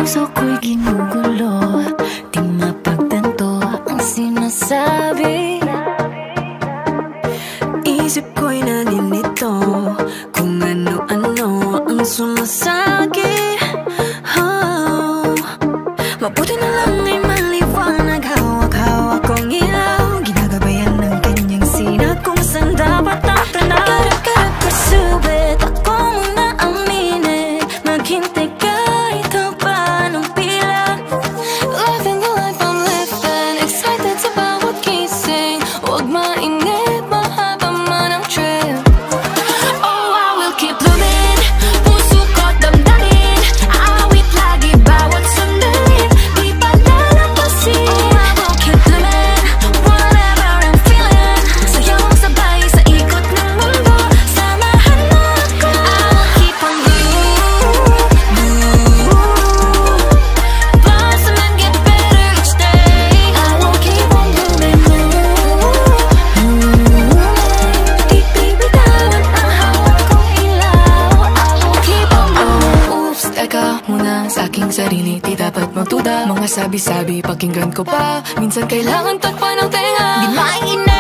Puso ko'y ginugulo, di mapagtanto ang sinasabi. Isip ko'y nalilito kung ano-ano ang sumasagi. Mabuti na lang ay maliwanag, hawak-hawak kong ilaw, ginagabayan ng kanyang sinag kung saan dapat ang tanaw. Karap-karap kasubit, ako muna aminin, maghintay kahit haba ng pila. Living the life I'm living, excited sa bawat gising, huwag mainip, mahaba man ang trip. Oh, I will keep living, puso ko't damdamin, awit lagi bawat sandali, di pa lalampasin. Oh, I will keep living, whatever I'm feeling, sayang sabay sa ikot ng mundo, samahan mo ako. I will keep on blossom and get better each day. I will keep on moving, di bibitawan ang hawak kong ilaw. I will keep on moving. Oops, teka muna sa aking sarili, di dapat magduda. Mga sabi-sabi, pakinggan ko pa, minsan kailangan takpan ng tenga. Di mainam